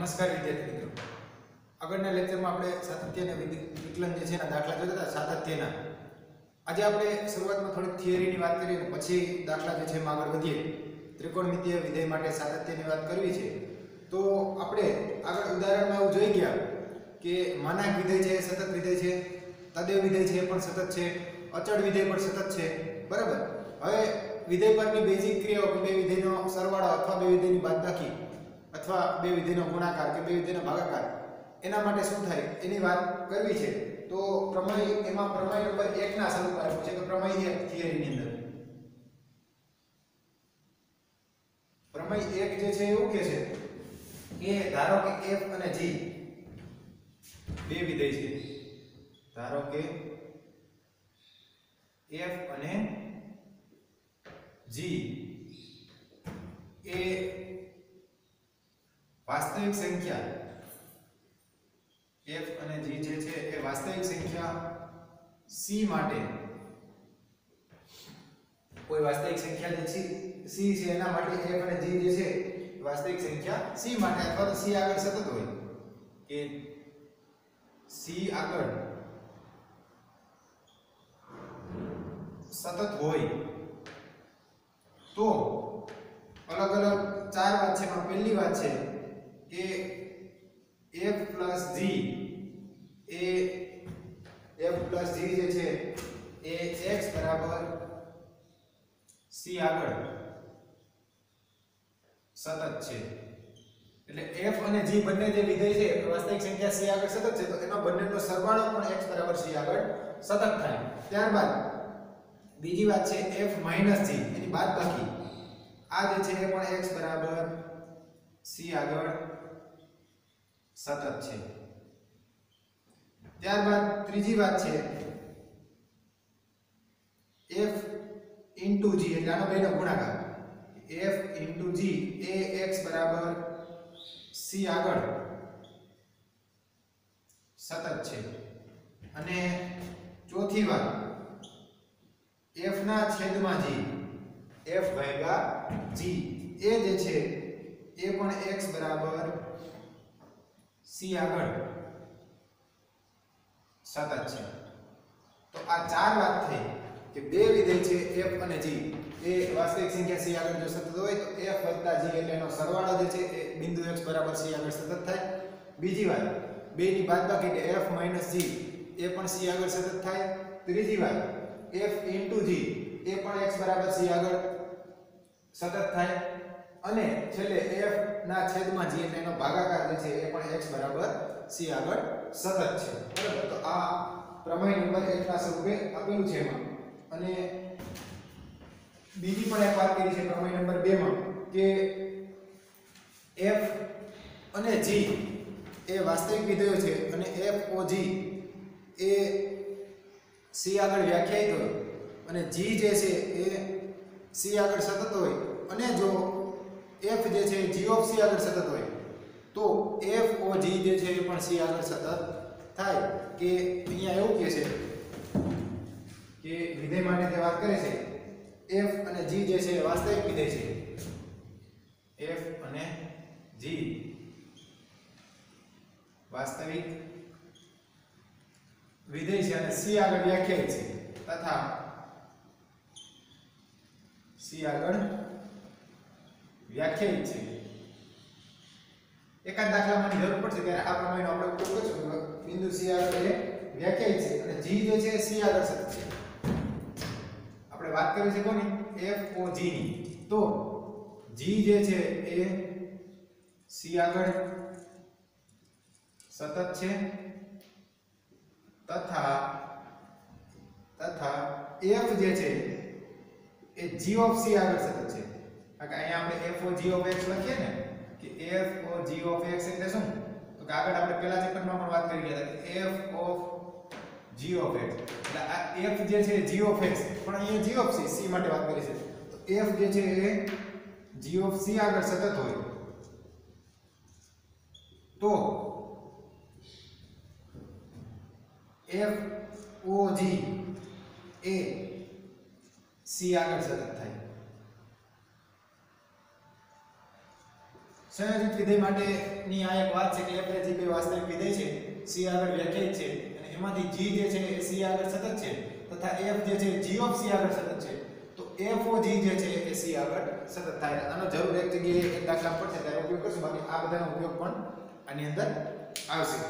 નમસ્કાર વિદ્યાર્થી મિત્રો, આગળના લેક્ચરમાં આપણે સાતત્યના વિકલન જે છે એના દાખલા જોતા હતા સાતત્યના. આજે આપણે શરૂઆતમાં થોડી થિયરીની વાત કરીએ અને પછી દાખલા જે છે એમાં આગળ વધીએ. ત્રિકોણમિતીય વિધેય માટે સાતત્યની વાત કરવી છે. તો આપણે આગળ ઉદાહરણમાં એવું જોઈ ગયા કે માનાંક વિધેય છે સતત વિધેય છે, તદેવ વિધેય છે પણ સતત છે, અચળ વિધેય પણ સતત છે. બરાબર. હવે વિધેય પરની બેઝિક ક્રિયાઓ કે બે વિધેયનો સરવાળો અથવા બે વિધેયની બાદબાકી અથવા બે વિધેયનો ગુણાકાર કે બે વિધેયનો ભાગાકાર એના માટે શું થાય એની વાત કરવી છે. તો પ્રમેય એમાં પ્રમેય નંબર 1 ના સ્વરૂપ આપ્યું છે કે પ્રમેય 1 થિયરીની અંદર પ્રમેય 1 જે છે એવું કહે છે કે ધારો કે f અને g બે વિધેય છે. ધારો કે f અને g એ વાસ્તવિક સંખ્યા f અને g જે છે એ વાસ્તવિક સંખ્યા c માટે કોઈ વાસ્તવિક સંખ્યા જે છે c છે એના માટે f અને g જે છે વાસ્તવિક સંખ્યા c માટે અથવા તો c આગળ સતત હોય કે c આગળ સતત હોય તો અલગ અલગ ચાર વાત છે. એમાં પહેલી વાત છે કે f plus g એ f plus g જે છે એ x બરાબર c આગળ સતત છે. એટલે f અને g બંને જે વિધેય છે વાસ્તવિક સંખ્યા c આગળ સતત છે તો એનો બંનેનો સરવાળો પણ x બરાબર c આગળ સતત થાય. ત્યારબાદ બીજી વાત છે f minus g એની બાદબાકી આ જે છે એ પણ x બરાબર c આગળ સતત છે. ત્યારબાદ ત્રીજી વાત છે f into g એટલે આનો બેનો ગુણાકાર f into g એ x બરાબર c આગળ સતત છે. અને ચોથી વાત f ના છેદમાં g f ભાગ્યા g એ જે છે એ પણ x બરાબર c આગળ સતત છે. તો આ ચાર વાત થઈ કે બે વિધેય છે f અને g એ વાસ્તવિક સંખ્યા c આગળ જો સતત હોય તો f + g એટલે એનો સરવાળો જે છે એ બિંદુ x બરાબર c આગળ સતત થાય. બીજી વાત બે ની બાદબાકી એટલે f - g એ પણ c આગળ સતત થાય. ત્રીજી વાત f * g એ પણ x બરાબર c આગળ સતત થાય. અને છેલ્લે f ના છેદમાં g એટલે એનો ભાગાકાર જે છે એ પણ x બરાબર c આગળ સતત છે. બરાબર. તો આ પ્રમેય નંબર 1 ના સ્વરૂપે આપેલું છે એમાં. અને બીજી પણ એક વાત કરી છે પ્રમેય નંબર 2 માં કે f અને g એ વાસ્તવિક વિધેયો છે અને f o g એ c આગળ વ્યાખ્યાયિત હોય અને g જે છે એ c આગળ સતત હોય અને જો f જે છે g of c આગળ સતત હોય તો f o g જે છે એ પણ c આગળ સતત થાય. કે અહીંયા એવું કહે છે કે વિધેય માટે જે વાત કરે છે f અને g જે છે વાસ્તવિક વિધેય છે. f અને g વાસ્તવિક વિધેય છે અને c આગળ વ્યાખ્યાયિત છે તથા c આગળ વ્યાખ્યાયિત છે. એકાદ દાખલામાંની જરૂર પડશે ત્યારે આ પ્રમેયનો આપણે ઉપયોગ કરીશું. બિંદુ c આગળ એ વ્યાખ્યાયિત છે અને g જે છે c આગળ સતત છે. આપણે વાત કરી છે કોની f o g ની. તો g જે છે એ c આગળ સતત છે તથા f જે છે એ g of c આગળ સતત છે. કારણ કે અહીંયા આપણે f o g of x લખીએ ને કે f o g of x એટલે શું? તો કે આગળ આપણે પહેલા ચેપ્ટરમાં પણ વાત કરી ગયા હતા કે f of g of x એટલે આ f જે છે g of x પણ અહીંયા g of c c માટે વાત કરી છે. તો f જે છે એ g of c આગળ સતત હોય તો f o g એ c આગળ સતત થાય. સંયોજિત વિધેય માટેની આ એક વાત છે કે f એ બે વાસ્તવિક વિધેય છે c આગળ વ્યાખ્યાયિત છે અને એમાંથી g જે છે એ c આગળ સતત છે તથા f જે છે g ઓફ c આગળ સતત છે તો f ઓ g જે છે એ c આગળ સતત થાય. આનો જરૂર એક જગ્યાએ એક દાખલા પડશે ત્યારે ઉપયોગ કરશું, બાકી આ બધાનો ઉપયોગ પણ આની અંદર આવશે.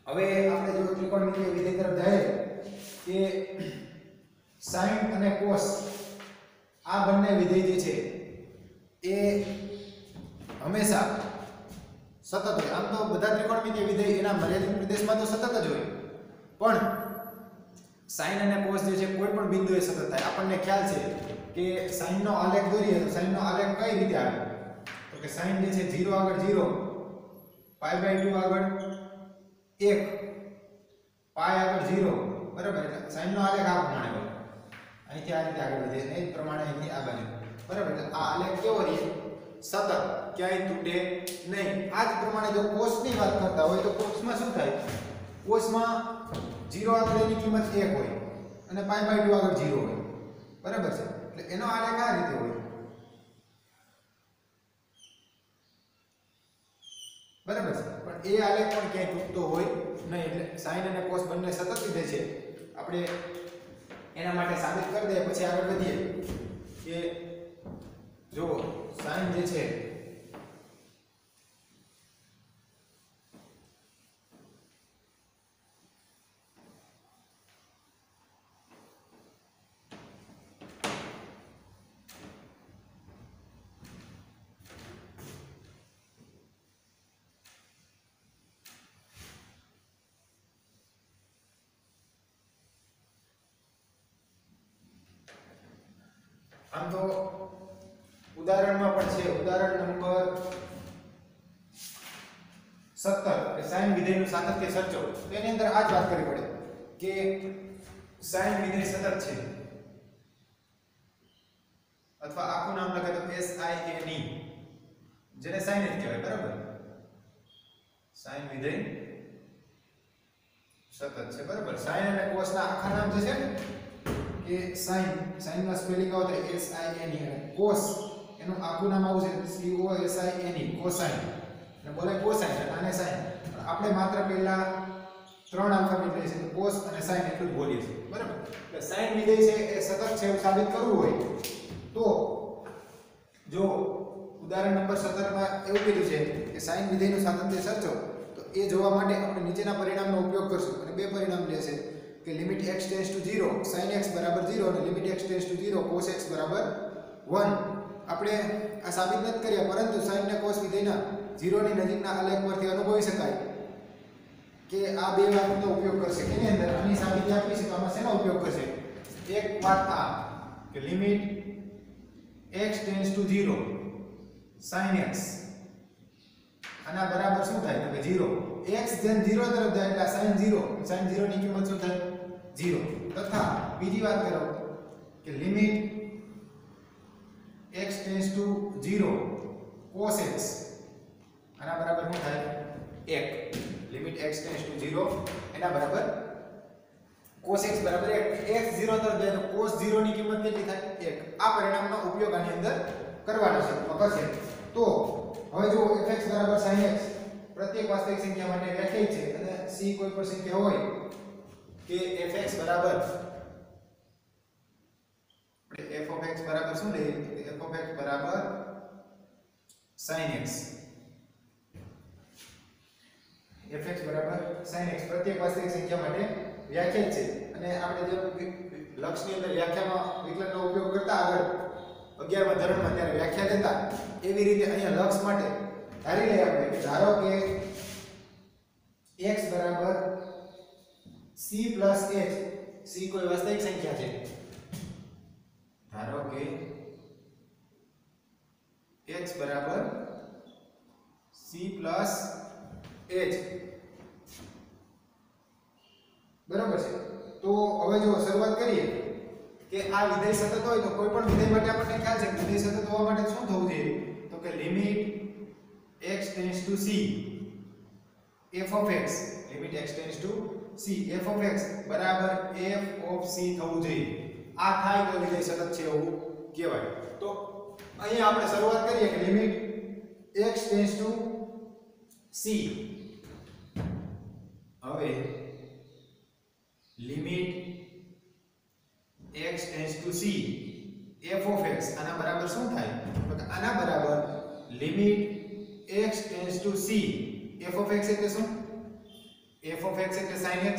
હવે આપણે જો ત્રિકોણમિતિય વિધેય તરફ જાય કે sin અને cos આ બંને વિધેય જે છે એ હંમેશા સતત હોય. આમ તો બધા ત્રિકોણમિતિય વિધેય એના મર્યાદિત પ્રદેશમાં તો સતત જ હોય, પણ sin અને cos જે છે કોઈ પણ બિંદુએ સતત થાય. આપણને ખ્યાલ છે કે sin નો આલેખ દોરીએ તો sin નો આલેખ કઈ રીતે આવે તો કે sin જે છે 0 આગળ 0, π/2 આગળ 1, π આગળ 0, બરાબર. એટલે sin નો આલેખ આ પ્રમાણે હોય, અહીંથી આ રીતે આગળ વધે અને એ પ્રમાણે અહીંથી આ બાજુ, બરાબર. એટલે આ આલેખ કેવો રહે? સતત, ક્યાંય તૂટે નહીં. આ જ પ્રમાણે જો cos ની વાત કરતા હોય તો cos માં શું થાય? cos માં 0 આગળ એની કિંમત 1 હોય અને π/2 આગળ 0 હોય, બરાબર છે. એટલે એનો આલેખ આ રીતે હોય, બરાબર છે. પણ એ આલેખ પણ ક્યાંય તૂટતો હોય નહીં. એટલે sin અને cos બંને સતત વિધેય છે. આપણે એના માટે સાબિત કરી દઈએ પછી આગળ વધીએ કે જો sin જે છે આમ તો ઉદાહરણમાં પણ છે, ઉદાહરણ નંબર 17 કે sin વિધેયનું સાતત્ય સર્ચો. તેની અંદર આ જ વાત કરવી પડે કે sin વિધેય સતત છે અથવા આખું નામ લખે તો sin, જેને sin જ કહેવાય, બરાબર. sin વિધેય સતત છે, બરાબર. sin અને cos ના આખા નામ જે છે ને કે sin નો સ્પેલિંગ આવે તો sin અને cos એનું આખું નામ આવશે cosine, cosine. અને બોલાય cosine એટલે આને sin. આપણે માત્ર પહેલા ત્રણ આલ્ફાબેટ લઈએ છીએ, cos અને sin એટલું જ બોલીએ છીએ, બરાબર. એટલે sin વિધેય છે એ સતત છે એવું સાબિત કરવું હોય તો જો ઉદાહરણ નંબર 17 માં એવું કીધું છે કે sin વિધેયનું સાતત્ય સર્ચો, તો એ જોવા માટે આપણે નીચેના પરિણામનો ઉપયોગ કરશું. અને બે પરિણામ લેશે કે limit x tends two 0 sin x બરાબર 0 અને limit x tends two 0 cos x બરાબર 1. આપણે આ સાબિત નથી કર્યા, પરંતુ sin અને cos વિધેયના 0 ની નજીકના આલેખ પરથી અનુભવી શકાય કે આ બે વાતનો ઉપયોગ કરશે. એની અંદર આની સાબિતી આપી છે તો આમાં શેનો ઉપયોગ કરશે? એક વાત આ કે limit x tends two 0 sin x આના બરાબર શું થાય તો કે 0. x જેમ 0 તરફ જાય એટલે sin 0, sin 0 ની કિંમત શું થાય? 0. તથા બીજી વાત કરો કે limit x tends two 0 cos x આના બરાબર શું થાય? 1. લિમિટ x ટેન્ડ્સ ટુ 0 એના બરાબર cos x બરાબર 1. x 0 તરફ જાય તો cos 0 ની કિંમત કેટલી થાય? 1. આ પરિણામનો ઉપયોગ આની અંદર કરવાનો છે. કરશે તો હવે જો fx બરાબર sin x પ્રત્યેક વાસ્તવિક સંખ્યા માટે વ્યાખ્યાયિત છે અને c કોઈ પણ સંખ્યા હોય કે fx બરાબર આપણે fx બરાબર શું લઈએ તો fx બરાબર sin x, fx બરાબર sin x પ્રત્યેક વાસ્તવિક સંખ્યા માટે વ્યાખ્યાયિત છે. અને આપણે જે લક્ષની અંદર વ્યાખ્યામાં વિકલનનો ઉપયોગ કરતા આગળ 11મા ધોરણમાં ત્યારે વ્યાખ્યા દેતા એવી રીતે અહીંયા લક્ષ માટે ધારી લઈએ આપણે કે ધારો કે x બરાબર c પ્લસ h, c કોઈ વાસ્તવિક સંખ્યા છે. ધારો કે x બરાબર c પ્લસ h, બરાબર છે. તો હવે જો શરૂઆત કરીએ કે આ વિધેય સતત હોય તો કોઈ પણ વિધેય માટે આપણને ખ્યાલ છે કે વિધેય સતત હોવા માટે શું થવું જોઈએ તો કે limit x tends two c f of x, limit x tends two c f of x બરાબર f of c થવું જોઈએ. આ થાય તો વિધેય સતત છે એવું કહેવાય. તો અહીંયા આપણે શરૂઆત કરીએ કે limit x tends two c હવે limit x tends two c f of x આના બરાબર શું થાય તો કે આના બરાબર limit x tends two c f of x એટલે શું f of x એટલે sin x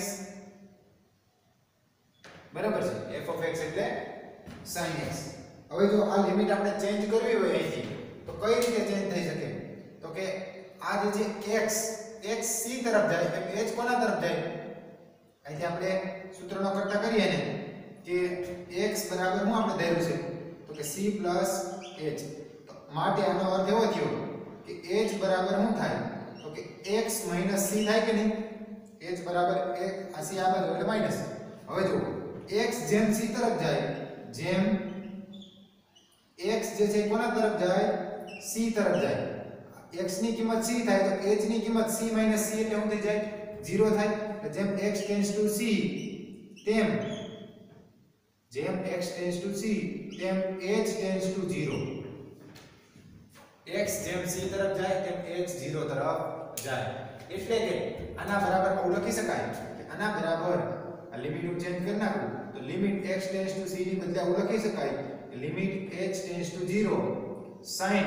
બરાબર છે f of x એટલે sin x હવે જો આ લિમિટ આપણે ચેન્જ કરવી હોય અહીંથી તો કઈ રીતે ચેન્જ થઈ શકે તો કે આ જે છે x x c તરફ જાય એટલે h કોના તરફ જાય અહીંથી આપણે સૂત્રનો કરતા કરીએ ને કે x બરાબર શું આપણે ધાર્યું છે તો કે c h તો માટે આનો અર્થ એવો થયો કે h બરાબર શું થાય તો કે x c થાય કે નહીં h બરાબર આ c આ બાજુ એટલે માઈનસ હવે જો x જેમ c તરફ જાય જેમ x જે છે કોના તરફ જાય c તરફ જાય x ની કિંમત c થાય તો h ની કિંમત c c એટલે શું થઈ જાય 0 થાય એટલે જેમ x ટેન્ડ્સ ટુ c તેમ જેમ x ટેન્ડ્સ ટુ c તેમ h ટેન્ડ્સ ટુ 0 x જેમ c તરફ જાય તેમ h 0 તરફ જાય એટલે કે આના બરાબર આવું લખી શકાય કે આના બરાબર આ લિમિટ હું ચેન્જ કરી નાખું તો limit x tends two c ની બદલે આવું લખી શકાય કે limit h tends to 0 sin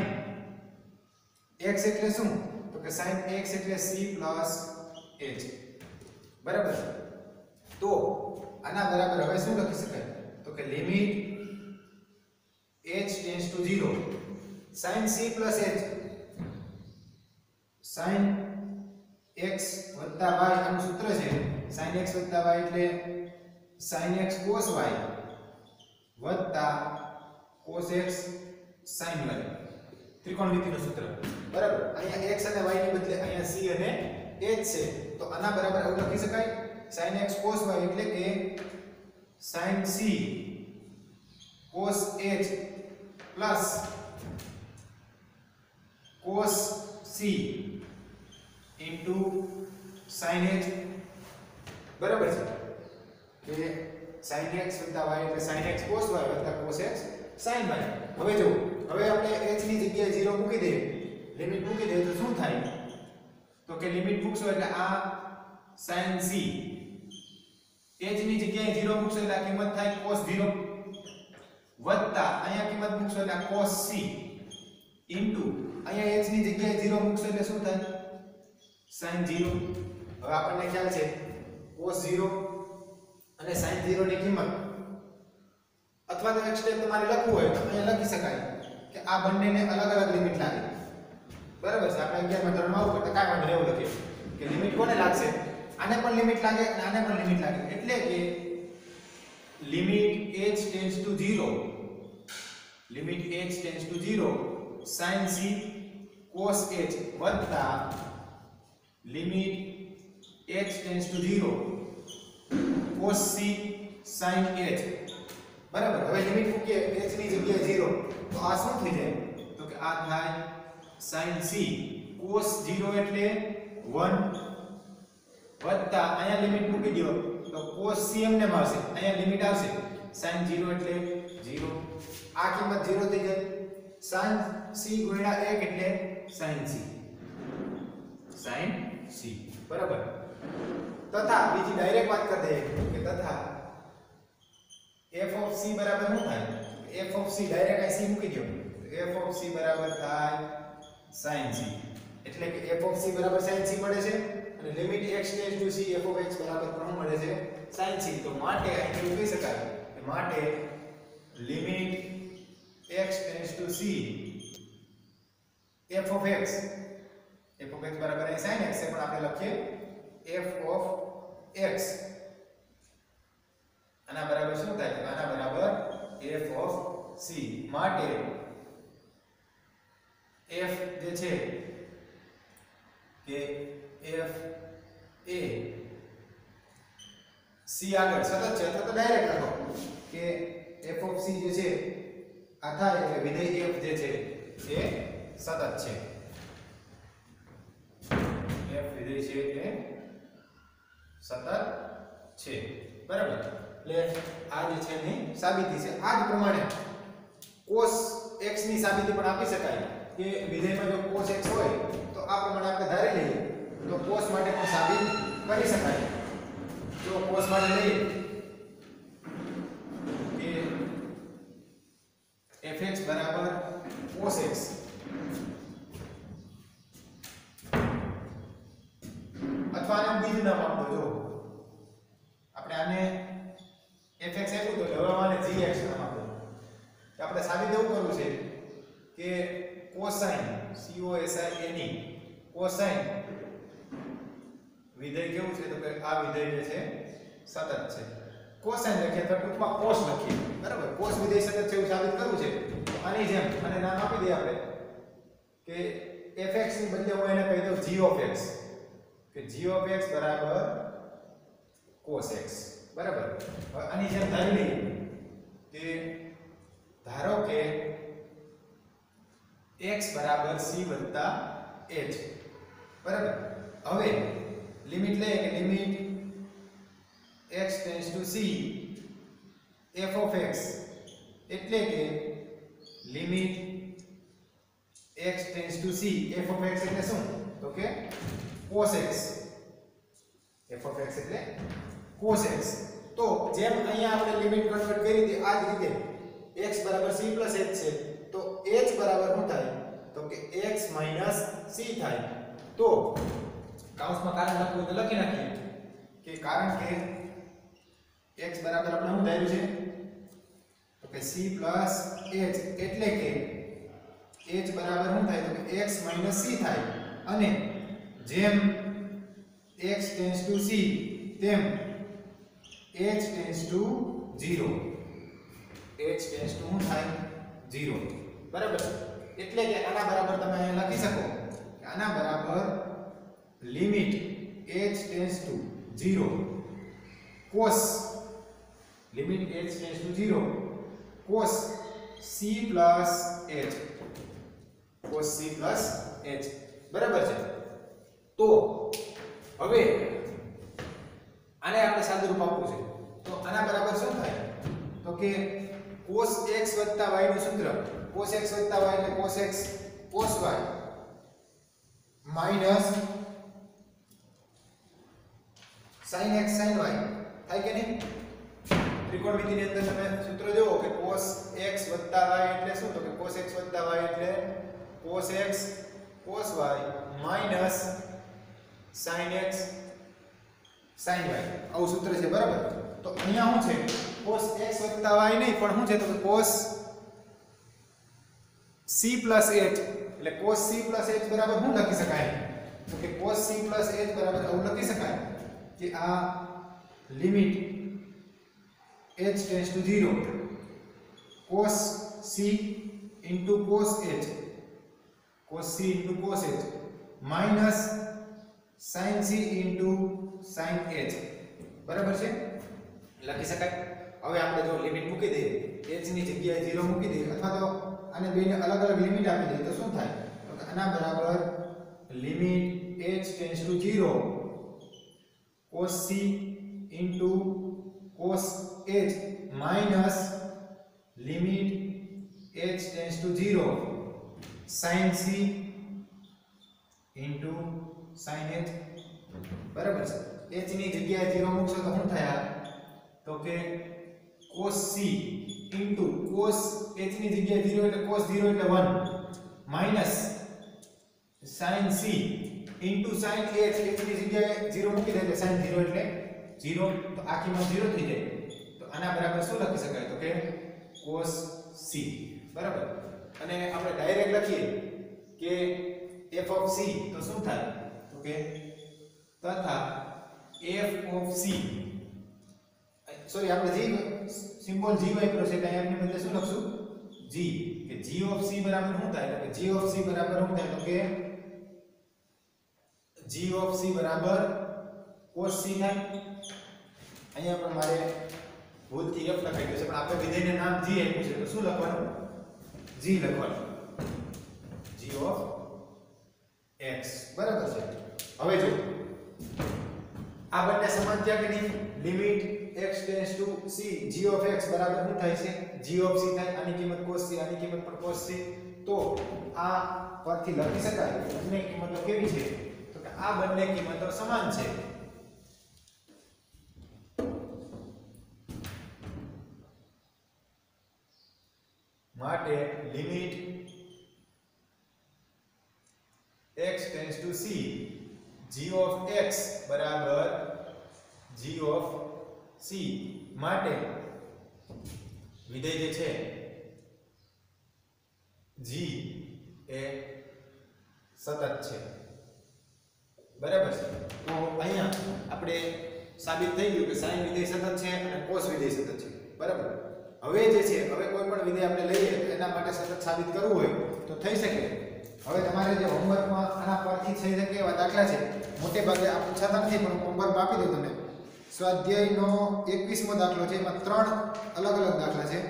x એટલે શું તો કે sin x એટલે c h બરાબર તો આના બરાબર હવે શું લખી શકાય તો કે limit h tends to 0 sin c h sin x y આનું સૂત્ર છે sin x y એટલે sin x cos y cos x sin y ત્રિકોણમિતિનું સૂત્ર બરાબર અહીંયા x અને y ની બદલે અહીંયા c અને h છે તો આના બરાબર આવું લખી શકાય sin x cos y એટલે કે sin c cos h plus cos c into sin h બરાબર છે કે sin x y એટલે sin x cos y cos x sin y હવે જો હવે આપણે h ની જગ્યાએ 0 મૂકી દઈએ લિમિટ મૂકી દઈએ તો શું થાય તો કે લિમિટ મૂકશો એટલે આ sin c h ની જગ્યાએ 0 મૂકશો એટલે આ કિંમત થાય cos 0 વત્તા અહીંયા કિંમત મૂકશો એટલે cos c ઇન્ટુ અહીંયા h ની જગ્યાએ 0 મૂકશો એટલે શું થાય sin 0 હવે આપણને ખ્યાલ છે cos 0 અને sin 0 ની કિંમત અથવા તો એક સ્ટેપ તમારે લખવું હોય તો અહીંયા લખી શકાય કે આ બંનેને અલગ અલગ લિમિટ લાગે બરાબર છે આપણે 11 માં ધોરણમાં આવું એટલે કાંઈ વાંધો નહીં એવું લખીએ કે લિમિટ કોને લાગશે આને પણ લિમિટ લાગે અને આને પણ લિમિટ લાગે એટલે કે limit h tends to 0 limit h tends to 0 sin c cos h વત્તા limit h tends to 0 cos c sin h બરાબર હવે લિમિટ મૂકીએ h ની જગ્યાએ 0 તો આ શું થઈ જાય તો કે આ થાય sin c cos 0 એટલે 1 વત્તા અહીંયા લિમિટ મૂકી દો તો cos c એમને આવશે અહીંયા લિમિટ આવશે sin 0 એટલે 0 આ કિંમત 0 થઈ જાય sin c ગુણ્યા 1 એટલે sin c બરાબર તથા બીજી ડાયરેક્ટ વાત કરી દઈએ કે તથા f of c બરાબર શું થાય f of c ડાયરેક્ટ અહીં c મૂકી દો f of c બરાબર થાય sin c એટલે કે f of c બરાબર sin c મળે છે અને limit x tends two c f of x બરાબર પણ મળે છે sin c તો માટે અહીં એવું કહી શકાય કે માટે limit x tends two c f of x બરાબર અહીં sin x છે પણ આપણે લખીએ f of x આના બરાબર શું થાય તો આના બરાબર f of c માટે f જે છે કે f એ c આગળ સતત છે અથવા તો ડાયરેક્ટ લખો કે f of c જે છે આ થાય એટલે વિધેય f જે છે એ સતત છે f વિધેય છે એ સતત છે બરાબર એટલે આ જે છે એની સાબિતી છે આ જ પ્રમાણે cos x ની સાબિતી પણ આપી શકાય કે વિધેયમાં જો cos x હોય તો આ પ્રમાણે આપણે ધારી લઈએ તો cos માટે પણ સાબિત કરી શકાય. જો cos માટે લઈએ કે fx બરાબર cos x અથવા આને બીજું નામ આપો. જો આપણે આને fx આપ્યું તો હવે આને gx નામ આપો. તો આપણે સાબિત એવું કરવું છે કે cosine cosine cosine વિધેય કેવું છે તો કે આ વિધેય જે છે સતત છે. cosine લખીએ તો ટૂંકમાં cos લખીએ, બરાબર. cos વિધેય સતત છે એવું સાબિત કરવું છે. આની જેમ અને નામ આપી દઈએ આપણે કે fx ની બદલે હું એને કહી દઉં g of x, કે g of x બરાબર cos x, બરાબર. હવે આની જેમ ધારી લઈએ કે ધારો કે x બરાબર c વત્તા h, બરાબર. હવે લિમિટ લઈએ કે limit x tends two c f of x એટલે કે limit x tends two c f of x એટલે શું તો કે cos x, f of x એટલે cos x. તો જેમ અહીંયા આપણે લિમિટ કન્વર્ટ કરી હતી આ જ રીતે x બરાબર c h છે તો h બરાબર શું થાય તો કે x c થાય. તો કૌંસમાં કારણ લખવું તો લખી નાખીએ કે કારણ કે x બરાબર આપણે શું ધાર્યું છે તો કે c h એટલે કે h બરાબર શું થાય તો કે x c થાય. અને જેમ x ટેન્ડ્સ ટુ c તેમ h tends to 0, h tends to શું થાય 0, બરાબર. એટલે કે આના બરાબર તમે અહીંયા લખી શકો કે આના બરાબર limit h tends to 0 cos limit h tends to 0 cos c h, cos c h, બરાબર છે. તો હવે આને આપણે સાદું રૂપ આપવું છે તો આના બરાબર શું થાય તો કે cos x y નું સૂત્ર cos x y એટલે cos x cos y minus sin x sin y થાય કે નહીં. ત્રિકોણમિતિની અંદર તમે સૂત્ર જોવો કે cos x y એટલે શું તો કે cos x y એટલે cos x cos y minus sin x sin y આવું સૂત્ર છે, બરાબર. તો અહીંયા શું છે cos x y નહીં પણ શું છે તો કે cos c h એટલે cos c h બરાબર શું લખી શકાય તો કે cos c h બરાબર આવું લખી શકાય કે આ limit h tends to 0 cos c into cos h minus sin c into sin h, બરાબર છે, લખી શકાય. હવે આપણે જો લિમિટ મૂકી દઈએ h ની જગ્યાએ 0 મૂકી દઈએ અથવા તો આને બેને અલગ અલગ લિમિટ આપી દઈએ તો શું થાય તો કે આના બરાબર limit h tends to 0 cos c into cos h minus limit h tends to 0 sin c into sin h, બરાબર છે. h ની જગ્યાએ 0 મૂકશો તો શું થાય તો કે cos c into cos h ની જગ્યાએ 0 એટલે cos 0 એટલે 1 minus sin c into sin h, h ની જગ્યાએ 0 મૂકી દે એટલે sin 0 એટલે 0 તો આખીમાં 0 થઈ જાય. તો આના બરાબર શું લખી શકાય તો કે cos c, બરાબર. અને આપણે ડાયરેક્ટ લખીએ કે f of c તો શું થાય તો કે તથા f of c સોરી આપણે g સિમ્બોલ g વાપર્યો છે એટલે આપણે બદલે શું લખશું g, કે g of c બરાબર શું થાય તો કે g of c બરાબર શું થાય તો કે g of c બરાબર cos c થાય. અહીંયા પણ મારે ભૂલથી f લખાઈ ગયું છે પણ આપણે વિધેયને નામ g આપ્યું છે તો શું લખવાનું g લખવાનું g of x, બરાબર છે. હવે જો આ બંને સમાન થયા કે નહીં limit x tends two c g of x બરાબર શું થાય છે g of c થાય આની કિંમત cos c આની કિંમત પણ cos c તો આ પરથી લખી શકાય બંને કિંમતો કેવી છે તો કે આ બંને કિંમતો સમાન છે માટે limit x tends two c g of x બરાબર g of c માટે વિધેય જે છે g એ સતત છે બરાબર છે તો અહીંયા આપણે સાબિત થઈ ગયું કે sin વિધેય સતત છે અને cos વિધેય સતત છે બરાબર હવે જે છે હવે કોઈ પણ વિધેય આપણે લઈએ તો એના માટે સતત સાબિત કરવું હોય તો થઈ શકે હવે તમારે જે હોમવર્કમાં આના પરથી થઈ શકે એવા દાખલા છે મોટે ભાગે આ પૂછાતા નથી પણ હોમવર્ક આપી દઉં તમને સ્વાધ્યાયનો 21મો દાખલો છે એમાં 3 અલગ અલગ દાખલા છે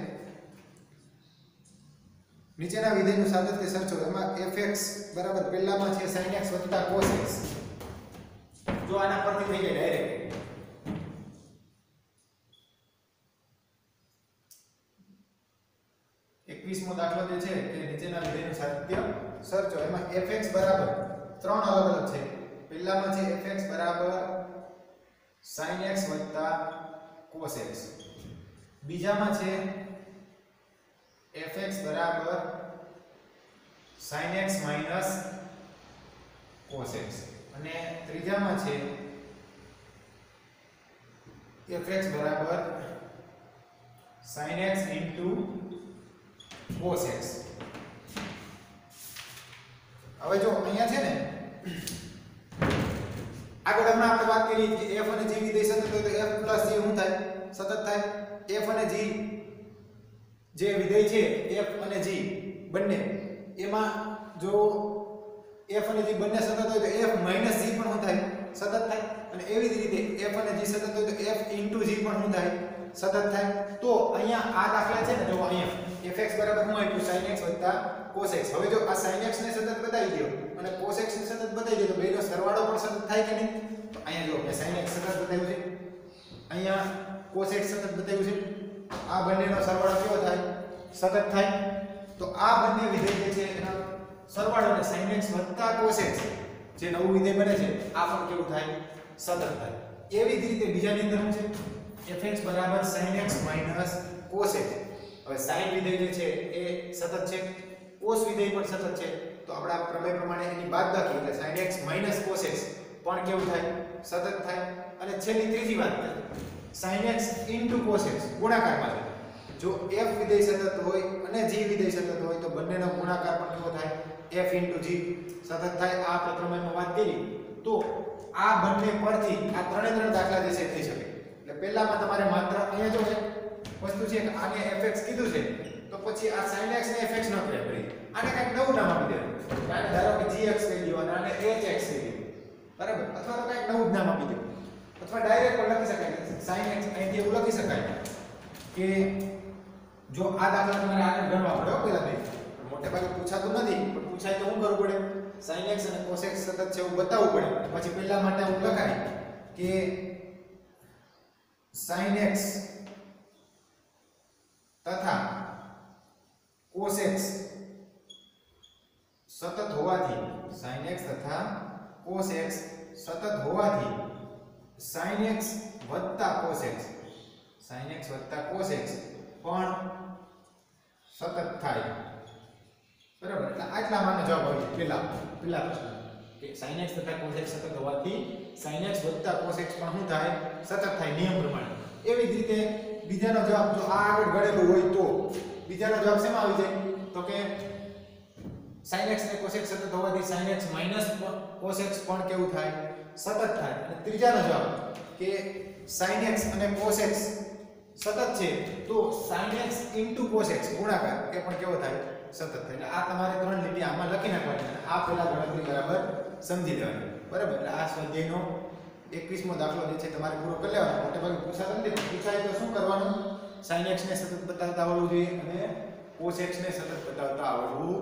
નીચેના વિધેયનું સાતત્ય સર્ચો એમાં fx બરાબર પહેલામાં છે sin x cos x જો આના પરથી થઈ જાય ડાયરેક્ટ 21મો દાખલો જે છે કે નીચેના વિધેયનું સાતત્ય સર્ચો એમાં fx બરાબર 3 અલગ અલગ છે પહેલામાં છે fx બરાબર sin x cos x બીજામાં છે fx બરાબર sin x cos x અને ત્રીજામાં છે fx બરાબર sin x cos x હવે જો અહીંયા છે ને આગળ હમણાં આપણે વાત કરી કે f અને g વિધેય સતત હોય તો f + g શું થાય સતત થાય f અને g જે વિધેય છે f અને g બંને એમાં જો f અને g બંને સતત હોય તો f - g પણ શું થાય સતત થાય અને એવી જ રીતે f અને g સતત હોય તો f * g પણ શું થાય સતત થાય તો અહીંયા આ દાખલા છે ને જો અહીંયા fx બરાબર શું આપ્યું sin x cos x હવે જો આ sin x ને સતત બતાવી દો અને cos x ને સતત બતાવી દો તો બેનો સરવાળો પણ સતત થાય કે નહીં તો અહીંયા જો મેં sin x સતત બતાવ્યું છે અહીંયા cos x સતત બતાવ્યું છે આ બંનેનો સરવાળો કેવો થાય સતત થાય તો આ બંને વિધેય જે છે એનો સરવાળો ને sin x cos x જે નવું વિધેય બને છે આ પણ કેવું થાય સતત થાય એવી જ રીતે બીજાની અંદર શું છે fx બરાબર sin x cos x હવે sin વિધેય જે છે એ સતત છે cos વિધેય પણ સતત છે તો આપણા પ્રમેય પ્રમાણે એની બાદબાકી એટલે sin x cos x પણ કેવું થાય સતત થાય અને છેલ્લી ત્રીજી વાત sin x cos x ગુણાકારમાં છે જો f વિધેય સતત હોય અને g વિધેય સતત હોય તો બંનેનો ગુણાકાર પણ કેવો થાય f * g સતત થાય આ આપણે પ્રમેયમાં વાત કરી તો આ બંને પરથી આ ત્રણે દાખલા જે છે થઈ શકે એટલે પહેલામાં તમારે માત્ર અહીંયા જો વસ્તુ છે કે આને fx કીધું છે તો પછી આ sin x ને fx ન કરે કરી આને કંઈક નવું નામ આપી દેવું આને ધારો કે gx કહી દો અને આને hx કહી દો બરાબર અથવા તો કંઈક નવું નામ આપી દો અથવા ડાયરેક્ટ પણ લખી શકાય sin x અહીંથી એવું લખી શકાય કે જો આ દાખલા તમારે આગળ ગણવા પડે પહેલા બે મોટે ભાગે પૂછાતું નથી પણ પૂછાય તો શું કરવું પડે sin x અને cos x સતત છે એવું બતાવવું પડે પછી પહેલા માટે હું લખાય કે sin x તથા cos x સતત હોવાથી sin x તથા cos x સતત હોવાથી sin x cos x sin x cos x પણ સતત થાય બરાબર એટલે આટલા માનો જવાબ આવે પહેલા પ્રશ્ન કે sin x તથા cos x સતત હોવાથી sin x cos x પણ શું થાય સતત થાય નિયમ પ્રમાણે એવી જ રીતે બીજાનો જવાબ જો આ આગળ ગણેલું હોય તો બીજાનો જવાબ શેમાં આવી જાય તો કે sin x ને cos x સતત હોવાથી sin x cos x પણ કેવું થાય સતત થાય અને ત્રીજાનો જવાબ કે sin x અને cos x સતત છે તો sin x * cos x ગુણાકાર એ પણ કેવો થાય સતત થાય એટલે આ તમારે ત્રણ લીટી આમાં લખી નાખવાની અને આ પહેલા ગણતરી બરાબર સમજી લેવાની બરાબર એટલે આ સ્વાધ્યાયનો 21મો દાખલો જે છે તમારે પૂરો કરી લેવાનો મોટે ભાગે પૂછાતો નથી પૂછાય તો શું કરવાનું sin x ને સતત બતાવતા આવડવું જોઈએ અને cos x ને સતત બતાવતા આવડવું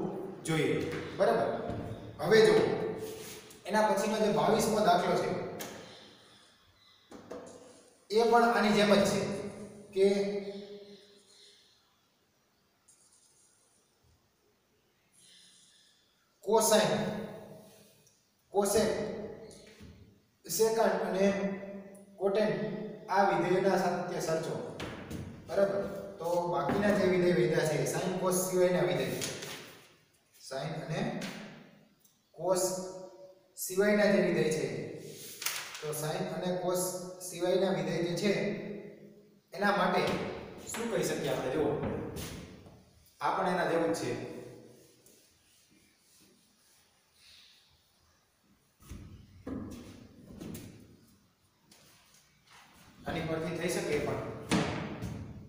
જોઈએ બરાબર હવે જો એના પછીનો જે 22મો દાખલો છે એ પણ આની જેમ જ છે કે કોસાઇન, કોસેક, સેકન્ડ અને કોટેન આ વિધેયોના સાતત્ય સર્જો. બરાબર. તો બાકીના જે વિધેય વધ્યા છે sin cos સિવાયના વિધેય, sin અને cos સિવાયના જે વિધેય છે, તો sin અને cos સિવાયના વિધેય જે છે એના માટે શું કહી શકીએ આપણે? જુઓ, આ પણ એના જેવું જ છે. આની પરથી થઈ શકે પણ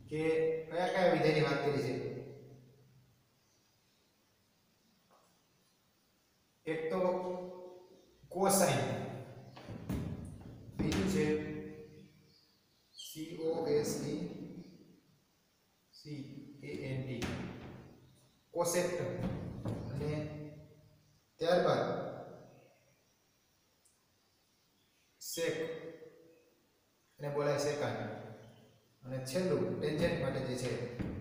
કે કયા કયા વિધેયની વાત કરી છે. એક તો કોસાઇન, બીજું છે COSECANT કોસેક્ટ, અને ત્યારબાદ સેક અને બોલાય સેકાન્ટ, અને છેલ્લું ટેન્જન્ટ માટે જે છે,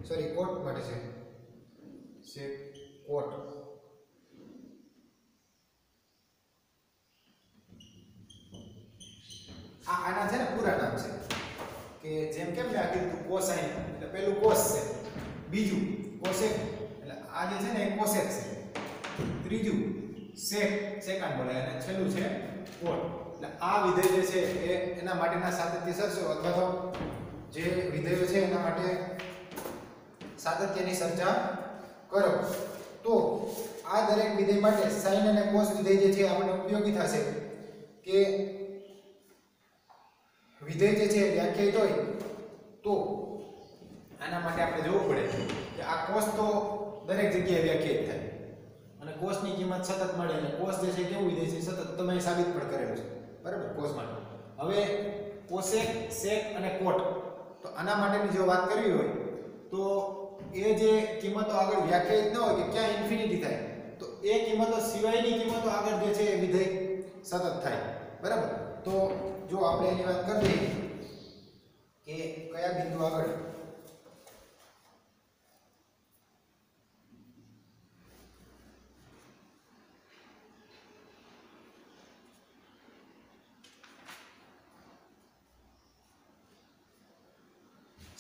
સોરી કોટ માટે છે સેક કોટ. આના છે ને પૂરા નામ છે કે જેમ કેમ મેં આ કીધું કોસાઇન એટલે પેલું કોસ છે, બીજું કોસેક એટલે આ જે છે ને એ કોસેક છે, ત્રીજું સેક સેકાન્ટ બોલાય, અને છેલ્લું છે કોટ. એટલે આ વિધેય જે છે એ એના માટેના સાતત્ય સર્જો અથવા તો જે વિધેયો છે એના માટે સાતત્યની સર્જા કરો. તો આ દરેક વિધેય માટે sin અને cos વિધેય જે છે આપણને ઉપયોગી થશે કે વિધેય જે છે વ્યાખ્યાયિત હોય તો આના માટે આપણે જોવું પડે કે આ cos તો દરેક જગ્યાએ વ્યાખ્યાયિત થાય અને cos ની કિંમત સતત મળે, અને cos જે છે કેવું વિધેય છે સતત, તમે સાબિત પણ કરેલું છે. બરાબર. cos માટે હવે કોસેક, સેક અને કોટ, તો આના માટેની જો વાત કરવી હોય તો એ જે કિંમતો આગળ વ્યાખ્યાયિત ન હોય કે ક્યાં ઇન્ફિનિટી થાય, તો એ કિંમતો સિવાયની કિંમતો આગળ જે છે એ વિધેય સતત થાય. બરાબર. તો જો આપણે એની વાત કરીએ કે કયા બિંદુ આગળ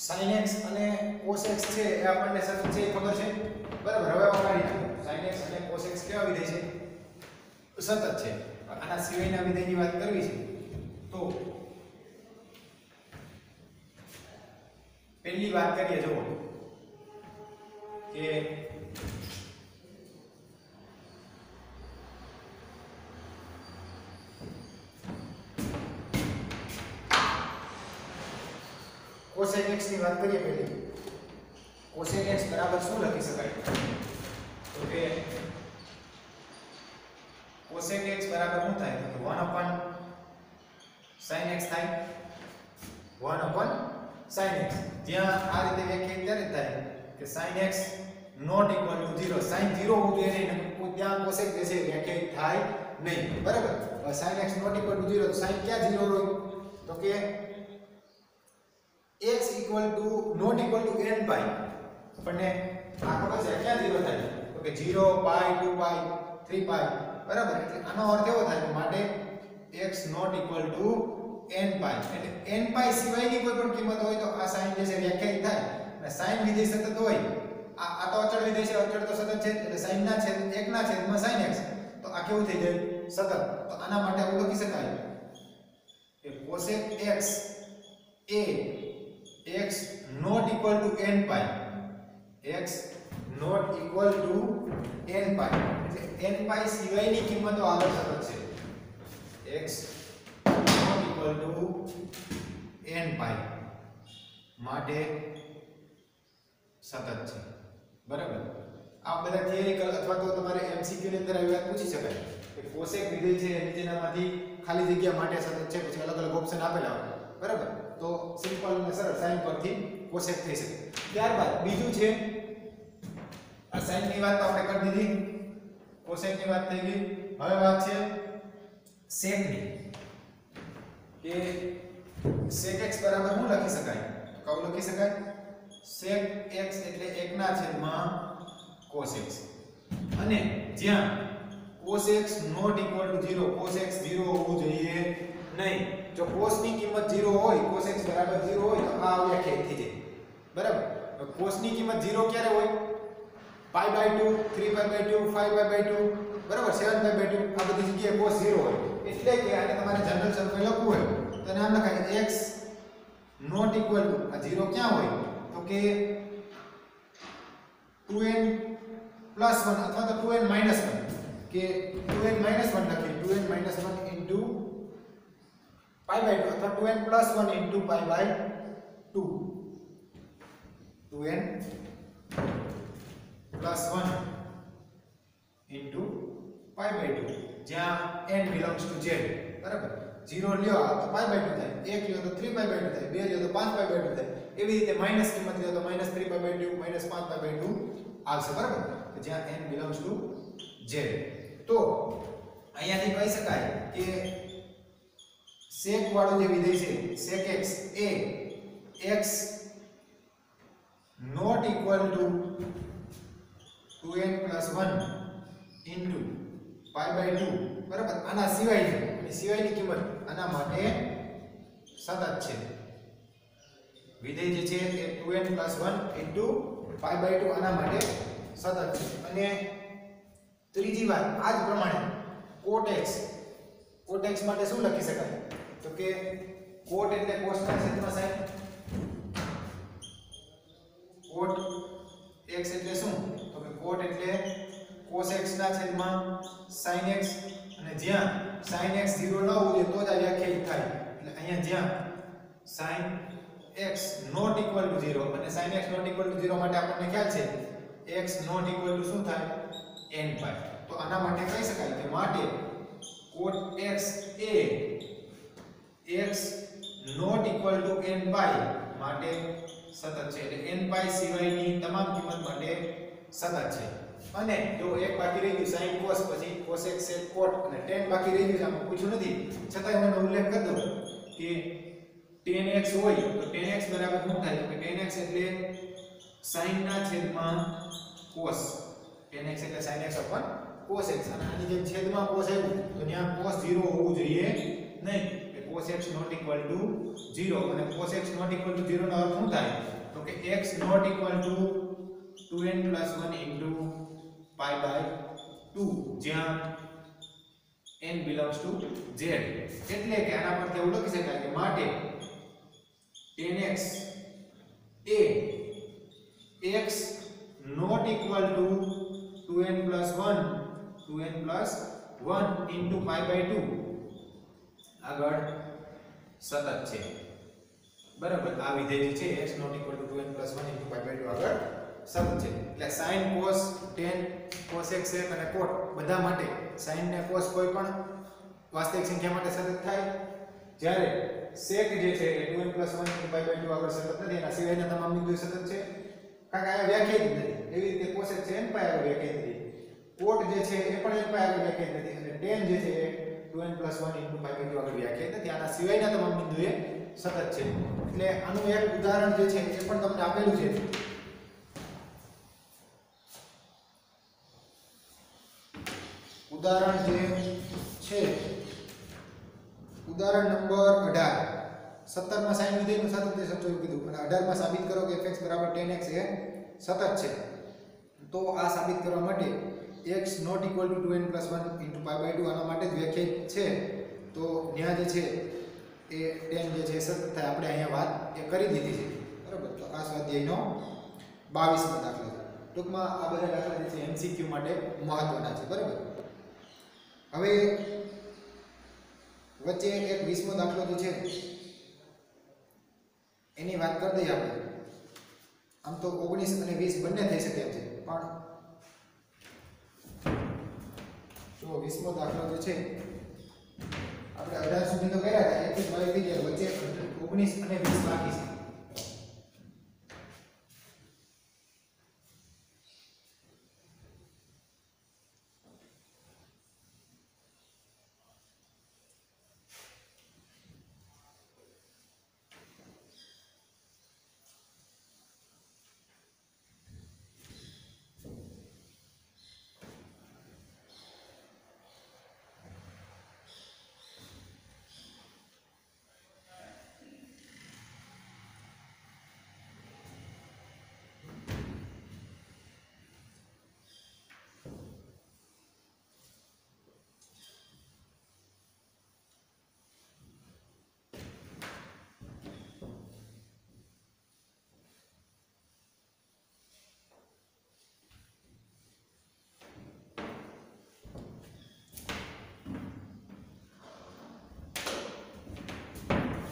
sin x અને cos x છે એ આપણને સતત છે એ ખબર છે. બરાબર. હવે વગાડી નાખો. sin x અને cos x કેવા વિધેય છે? સતત છે. આના સિવાયના વિધેયની વાત કરવી છે તો પહેલી વાત કરીએ જુઓ કે cosec x ની વાત કરીએ પહેલી. cosec x બરાબર શું લખી શકાય? તો કે cosec x બરાબર શું થાય? તો 1 sin x થાય. 1 sin x, જ્યાં આ રીતે વ્યાખ્યાયિત ત્યારે થાય કે sin x not equal to 0. sin 0 હોવું જોઈએ નહીં, ત્યાં cosec જે છે વ્યાખ્યાયિત થાય નહીં. બરાબર. sin x not equal to 0, તો sin ક્યાં 0 હોય? તો કે x equal to not equal to n pi. આપણને આ ખબર છે ક્યાં 0 થાય? તો કે 0 pi 2 pi 3 pi. બરાબર. એટલે આનો અર્થ એવો થાય કે માટે x not equal to n pi, એટલે n pi સિવાયની કોઈ પણ કિંમત હોય તો આ sin જે છે વ્યાખ્યાયિત થાય. અને sin વિધેય સતત હોય, આ તો અચળ વિધેય છે, અચળ તો સતત છે, એટલે sin ના છેદ 1 ના છેદમાં sin x, તો આ કેવું થઈ જાય? સતત. તો આના માટે આવું લખી શકાય કે cosec x A x not equal to n pi, x not equal to n pi, એટલે n pi સિવાયની કિંમતો આગળ સતત છે. x not equal to n pi માટે સતત છે. બરાબર. આ બધા થિયરિકલ અથવા તો તમારે MCQ ની અંદર આવી વાત પૂછી શકાય કે cosec વિધેય છે નીચેનામાંથી ખાલી જગ્યા માટે સતત છે, પછી અલગ અલગ ઓપ્શન આપેલા હોય. બરાબર. તો સિમ્પલ અને સરળ sin પરથી cosec થઈ શકે. ત્યારબાદ બીજું છે આ sin ની વાત તો આપણે કરી દીધી, cosec ની વાત થઈ ગઈ. હવે વાત છે sec ની કે sec x બરાબર શું લખી શકાય? તો કયું લખી શકાય? sec x એટલે 1 ના છેદમાં cos x. અને જ્યાં cos x not equal to 0, cos x 0 હોવું જોઈએ નહીં. જો cos ની કિંમત 0 હોય, cos x બરાબર 0 હોય તો આ વ્યાખ્યાયિત થઈ જાય. બરાબર? cos ની કિંમત 0 ક્યારે હોય? pi by 2, 3 pi by 2, 5 pi by 2, બરાબર? 7 pi by 2 આ બધી જગ્યાએ cos 0 હોય. એટલે કે આને તમારે જનરલ સ્વરૂપે લખવું હોય તો નામ લખાય x not equal to આ 0 ક્યાં હોય? તો કે 2n plus 1 અથવા તો 2n minus 1 કે 2n minus 1 લખીએ 2n minus 1 into pi by 2 અથવા 2n plus 1 into pi by 2 2n plus 1 into pi by 2 જ્યાં n belongs to z. બરાબર? 0 લ્યો તો pi by 2 થાય, 1 લ્યો તો 3 pi by 2 થાય, 2 લ્યો તો 5 pi by 2 થાય. એવી રીતે માઈનસ કિંમત લ્યો તો -3 pi by 2 -5 pi by 2 આવશે. બરાબર? જ્યાં n belongs to z. તો અહીંયાથી કહી શકાય કે sec વાળો જે વિધેય છે sec x A x not equal to 2n plus 1 into pi by 2. બરાબર? આના સિવાયની કિંમત આના માટે સતત છે. વિધેય જે છે એ 2n plus 1 into pi by 2 આના માટે સતત છે. અને ત્રીજી વાત આ જ પ્રમાણે cot x માટે શું લખી શકાય? તો કે cot એટલે cos ના છેદમાં sin. cot x એટલે શું? તો કે cot એટલે cos x ના છેદમાં sin x. અને જ્યાં sin x 0 ન હોવું જોઈએ તો જ આ વ્યાખ્યાયિત થાય. એટલે અહીંયા જ્યાં sin x not equal to 0 અને sin x not equal to 0 માટે આપણને ખ્યાલ છે x not equal to શું થાય? n pi. તો આના માટે કહી શકાય કે માટે cot x A x not equal to n pi માટે સતત છે. એટલે n pi સિવાયની તમામ કિંમત માટે સતત છે. અને જો એક બાકી રહી ગયું sin cos, પછી cos x sec cot અને tan બાકી રહી ગયું છે, આમાં પૂછ્યું નથી છતાંય મને ઉલ્લેખ કરી દઉં કે tan x હોય તો tan x બરાબર શું થાય? તો કે tan x એટલે sin ના છેદમાં cos. tan x એટલે sin x upon cos x. અને આની જેમ છેદમાં cos આવ્યું તો ત્યાં cos 0 હોવું જોઈએ નહીં. કે cos x not equal to 0. અને cos x not equal to 0 નો અર્થ શું થાય? તો કે x not equal to 2n plus 1 into pi by 2 જ્યાં n belongs to z. એટલે કે આના પરથી એવું લખી શકાય કે માટે tan x A x not equal to 2n plus 1 into pi by 2 આગળ સતત છે. બરાબર? આ વિધેય જે છે x not equal to 2n plus 1 into pi by 2 આગળ સતત છે. એટલે sin cos tan cos x sec અને cot બધા માટે sin ને cos કોઈ પણ વાસ્તવિક સંખ્યા માટે સતત થાય. જ્યારે sec જે છે એ 2n plus 1 into pi by 2 આગળ સતત નથી. એના સિવાયના તમામ બિંદુઓ સતત છે. કારણ કે આ વ્યાખ્યાયિત નથી. એવી રીતે cos x છે n pi આગળ વ્યાખ્યાયિત નથી. cot જે છે એ પણ n pi આગળ વ્યાખ્યાયિત નથી. અને tan જે છે એ 2n plus 1 into pi by 2 આગળ વ્યાખ્યાયિત નથી. આના સિવાયના તમામ બિંદુએ સતત છે. એટલે આનું એક ઉદાહરણ જે છે એ પણ તમને આપેલું છે. ઉદાહરણ જે છે ઉદાહરણ નંબર 18. 17 માં sin વિધેયનું સાતત્ય સમજાવ્યું કીધું અને 18 માં સાબિત કરો કે fx બરાબર tan x એ સતત છે. તો આ સાબિત કરવા માટે x not equal to 2n plus 1 into pi by 2 આના માટે જ વ્યાખ્યાયિત છે. તો ન્યા જે છે એ tan જે છે સતત થાય. આપણે અહીંયા વાત એ કરી દીધી છે. બરાબર? તો આ સ્વાધ્યાયનો 22મો દાખલો છે. ટૂંકમાં આ બધા દાખલા જે છે MCQ માટે મહત્વના છે. બરાબર? હવે વચ્ચે એક 20મો દાખલો જે છે એની વાત કરી દઈએ આપણે. આમ તો 19 અને 20 બંને થઈ શકે એમ છે, પણ જો 20મો દાખલો જે છે આપણે 18 સુધી તો કર્યા હતા, 21 થઈ ગયા, વચ્ચે 19 અને 20 બાકી છે.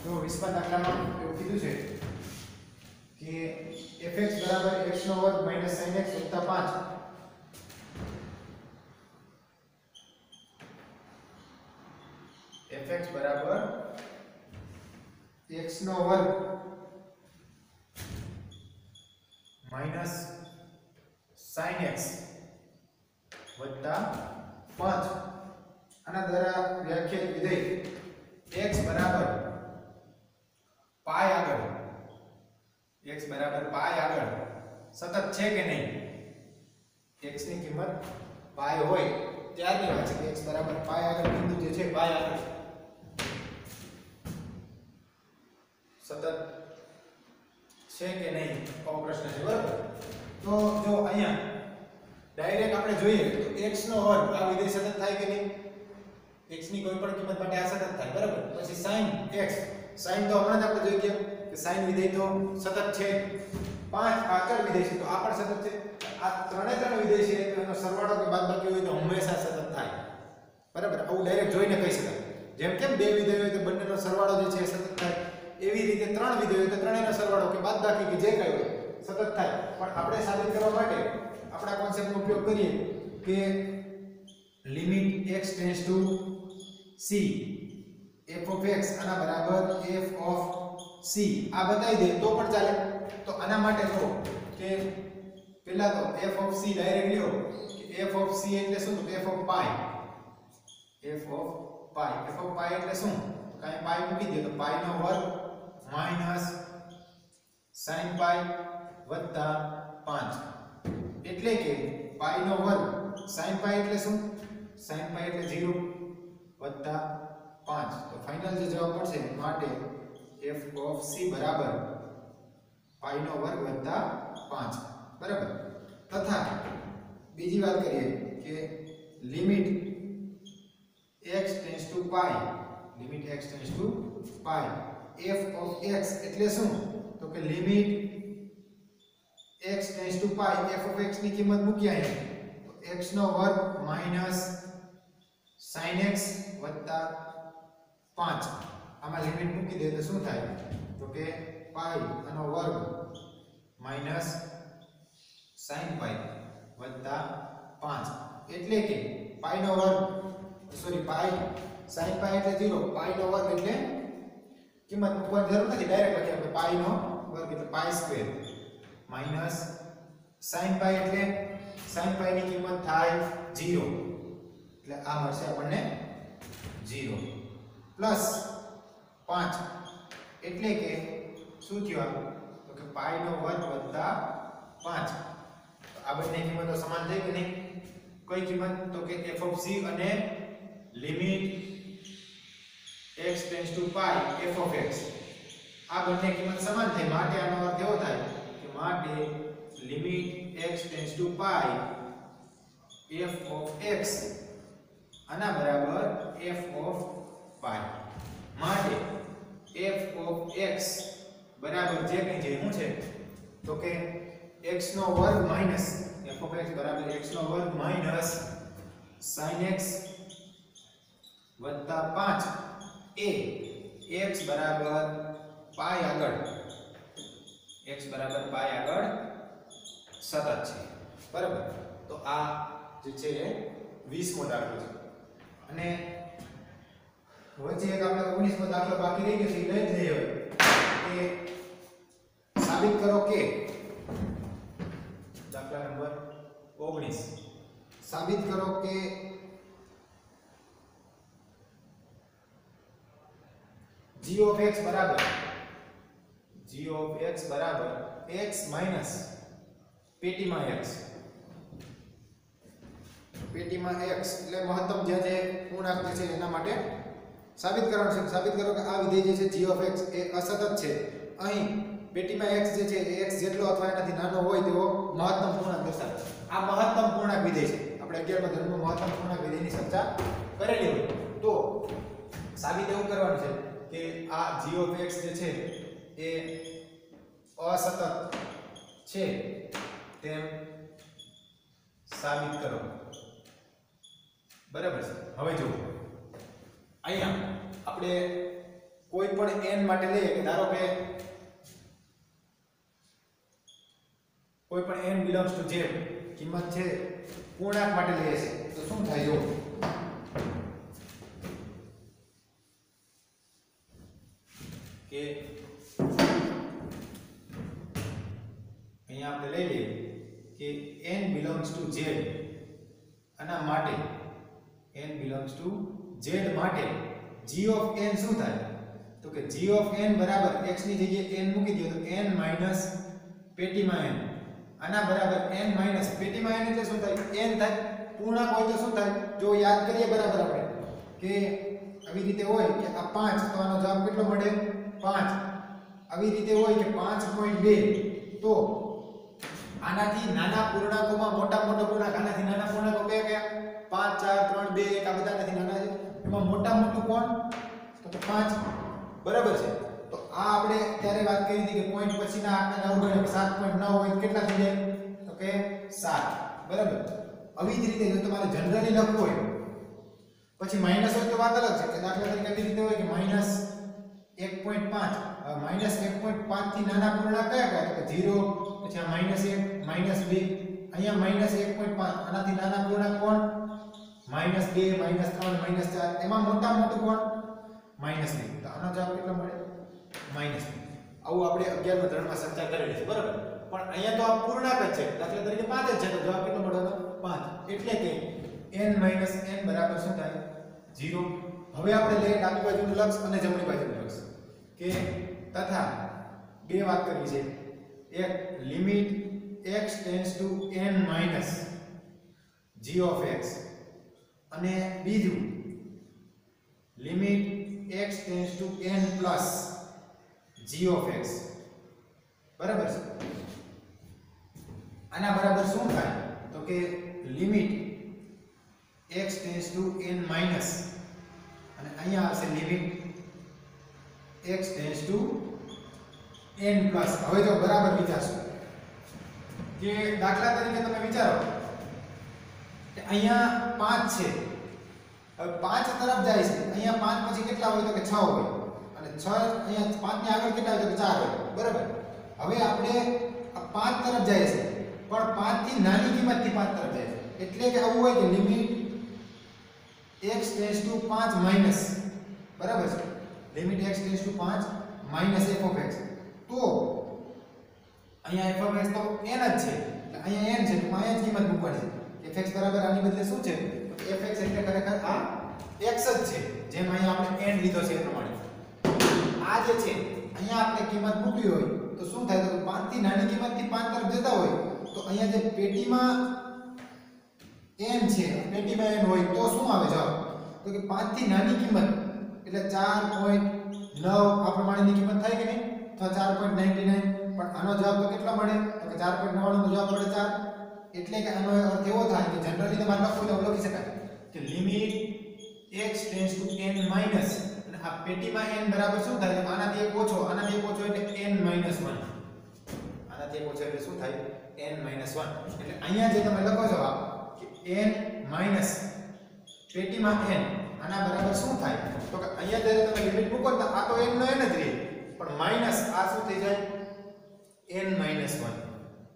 જો 20મા દાખલામાં એવું કીધું છે કે fx બરાબર x નો વર્ગ માઈનસ sin x વત્તા 5 fx બરાબર x નો વર્ગ માઈનસ sin x વત્તા 5 આના દ્વારા વ્યાખ્યાયિત વિધેય x બરાબર પાઈ આગળ x બરાબર પાઈ આગળ સતત છે કે નહીં x ની કિંમત પાઈ હોય ત્યારની વાત છે કે x બરાબર પાઈ આગળ બિંદુ જે છે પાઈ આગળ સતત છે કે નહીં આવો પ્રશ્ન છે બરાબર તો જો અહીંયા ડાયરેક્ટ આપણે જોઈએ તો x નો વર્ગ આ વિધેય સતત થાય કે નહીં x ની કોઈ પણ કિંમત માટે આ સતત થાય બરાબર પછી sin x sin તો હમણાં જ આપણે જોઈ ગયા કે sin વિધેય તો સતત છે 5 અચળ વિધેય છે તો આ પણ સતત છે આ ત્રણે વિધેય છે તો એનો સરવાળો કે બાદબાકી હોય તો હંમેશા સતત થાય બરાબર આવું ડાયરેક્ટ જોઈને કહી શકાય જેમ કેમ બે વિધેય હોય તો બંનેનો સરવાળો જે છે સતત થાય એવી રીતે ત્રણ વિધેય હોય તો ત્રણેયનો સરવાળો કે બાદબાકી કે જે કંઈ હોય સતત થાય પણ આપણે સાબિત કરવા માટે આપણા કોન્સેપ્ટનો ઉપયોગ કરીએ કે limit x tends two c f of x આના બરાબર f of c આ બતાવી દે તો પણ ચાલે તો આના માટે જો કે પહેલા તો f of c ડાયરેક્ટ લ્યો કે f of c એટલે શું તો f of pi એટલે શું કાંઈ પાઈ મૂકી દે તો પાઈ નો વર્ગ માઈનસ sin pi વત્તા 5 એટલે કે પાઈ નો વર્ગ sin pi એટલે શું sin pi એટલે 0 વત્તા 5 તો ફાઇનલ જે જવાબ મળશે માટે f of c બરાબર પાઈ નો વર્ગ વત્તા 5 બરાબર તથા બીજી વાત કરીએ કે limit x tends to pi f of x એટલે શું તો કે limit x tends to pi f of x ની કિંમત મૂકી અહીંયા તો x નો વર્ગ માઈનસ sin x વત્તા 5 આમાં લિમિટ મૂકી દે તો શું થાય તો કે પાઈ આનો વર્ગ માઈનસ sin pi વત્તા 5 એટલે કે પાઈ નો વર્ગ પાઈ sin pi એટલે 0 પાઈ નો વર્ગ એટલે કિંમત મૂકવાની જરૂર નથી ડાયરેક્ટ લખીએ આપણે પાઈ નો વર્ગ એટલે pi square minus sin pi એટલે sin pi ની કિંમત થાય 0 એટલે આ મળશે આપણને 0 પ્લસ 5 એટલે કે શું થયું તો કે પાઈ નો વર્ગ વત્તા 5 તો આ બંને કિંમતો સમાન થઈ કે નહીં કઈ કિંમત તો કે f of c અને limit x tends to pi f of x આ બંને કિંમત સમાન થઈ માટે આનો અર્થ એવો થાય કે માટે limit x tends to pi f of x આના બરાબર f of પાઈ માટે f of x બરાબર જે કંઈ છે શું છે તો કે x નો વર્ગ માઈનસ f of x બરાબર x નો વર્ગ માઈનસ sin x વત્તા 5 એ x બરાબર પાઈ આગળ સતત છે બરાબર તો આ જે છે 20મો દાખલો છે અને વચ્ચે એક આપણે 19મો દાખલો બાકી રહી ગયો છે લઈ જ લઈએ કે સાબિત કરો કે દાખલા નંબર 19 સાબિત કરો કે g of x બરાબર x માઈનસ પેટીમાં x એટલે મહત્તમ જે પૂર્ણાંક છે એના માટે સાબિત કરવાનું છે સાબિત કરો કે આ વિધેય જે છે g of x એ અસતત છે અહીં પેટીમાં x જે છે એ x જેટલો અથવા એનાથી નાનો હોય તેવો મહત્તમ પૂર્ણાંક દર્શાવે આ મહત્તમ પૂર્ણાંક વિધેય છે આપણે 11મા ધોરણમાં મહત્તમ પૂર્ણાંક વિધેયની ચર્ચા કરેલી હોય તો સાબિત એવું કરવાનું છે કે આ g of x જે છે એ અસતત છે તેમ સાબિત કરો બરાબર છે હવે જુઓ અહીંયા આપણે કોઈ પણ n માટે લઈએ કે ધારો કે કોઈ પણ n belongs to z કિંમત છે પૂર્ણાંક માટે લઈએ છે તો શું થાય જો કે અહીંયા આપણે લઈ લઈએ કે n belongs to z આના માટે n belongs to z માટે g of n શું થાય તો કે g of n બરાબર x ની જગ્યાએ n મૂકી દો તો n માઈનસ પેટીમાં n આના બરાબર n માઈનસ પેટીમાં n એટલે શું થાય n થાય પૂર્ણાંક હોય તો શું થાય જો યાદ કરીએ બરાબર આપણે કે આવી રીતે હોય કે આ 5 તો આનો જવાબ કેટલો મળે 5 આવી રીતે હોય કે 5.2 તો આનાથી નાના પૂર્ણાંકોમાં મોટા પૂર્ણાંક આનાથી નાના પૂર્ણાંકો કયા 5 4 3 2 1 આ બધા નથી નાના છે એમાં મોટા મોટું કોણ તો 5 બરાબર છે તો આ આપણે ત્યારે વાત કરી હતી કે પોઈન્ટ પછીના આંકડાને અવગણ્યા 7.9 હોય તો કેટલા થઈ જાય તો કે 7 બરાબર આવી જ રીતે જો તમારે જનરલી લખવું હોય પછી માઈનસ હોય તો વાત અલગ છે કે દાખલા તરીકે કેવી રીતે હોય કે માઈનસ 1.5 માઈનસ 1.5 થી નાના પૂર્ણાંક કયા તો કે 0 પછી આ -1 -2 અહીંયા માઈનસ 1.5 આનાથી નાના પૂર્ણાંક કોણ -2 -3 -4 એમાં મોટા મોટું કોણ -2 તો આનો જવાબ કેટલો મળે -2 આવું આપણે 11મા ધોરણમાં ચર્ચા કરેલી છે બરાબર પણ અહીંયા તો આ પૂર્ણાંક જ છે દાખલા તરીકે 5 જ છે તો જવાબ કેટલો મળવાનો 5 એટલે કે n n બરાબર શું થાય 0 હવે આપણે લઈએ ડાબી બાજુનું લક્ષ અને જમણી બાજુનું લક્ષ કે તથા બે વાત કરવી છે એક limit x tends two n minus g of x અને બીજું limit x tends two n plus g of x બરાબર છે આના બરાબર શું થાય તો કે limit x tends two n minus અને અહીંયા આવશે limit x tends two n plus હવે જો બરાબર વિચારશો કે દાખલા તરીકે તમે વિચારો કે અહીંયા 5 છે હવે 5 તરફ જાય છે અહીંયા 5 પછી કેટલા હોય તો કે 6 હોય અને 6 અહીંયા 5 ની આગળ કેટલા હોય તો કે 4 હોય બરાબર હવે આપણે આ 5 તરફ જાય છે પણ 5 થી નાની કિંમતથી 5 તરફ જાય છે એટલે કે આવું હોય કે limit x tends two 5 minus બરાબર છે limit x tends two 5 minus f of x તો અહીંયા f of x તો n જ છે એટલે અહીંયા n છે તો અહીંયા જ કિંમત મૂકવાની છે fx બરાબર આની બદલે શું છે fx એટલે ખરેખર આ x જ છે જેમ અહીંયા આપણે n લીધો છે એ પ્રમાણે આ જે છે અહીંયા આપણે કિંમત મૂકવી હોય તો શું થાય તો 5 થી નાની કિંમતથી 5 તરફ જતા હોય તો અહીંયા જે પેટીમાં n છે પેટીમાં n હોય તો શું આવે જવાબ તો કે 5 થી નાની કિંમત એટલે 4.9 આ પ્રમાણેની કિંમત થાય કે નહીં અથવા 4.99 પણ આનો જવાબ તો કેટલો મળે તો કે 4.99 નો જવાબ મળે 4 એટલે કે આનો અર્થ એવો થાય કે જનરલી તમારે લખવું તો લખી શકાય કે limit x tends two n minus અને આ પેટીમાં n બરાબર શું થાય આનાથી એક ઓછો એટલે n માઈનસ 1 આનાથી એક ઓછો એટલે શું થાય n માઈનસ 1 એટલે અહીંયા જે તમે લખો છો આ કે n માઈનસ પેટીમાં n આના બરાબર શું થાય તો કે અહીંયા જ્યારે તમે લિમિટ મૂકો તો આ તો n નો n જ રહે પણ માઈનસ આ શું થઈ જાય n માઈનસ 1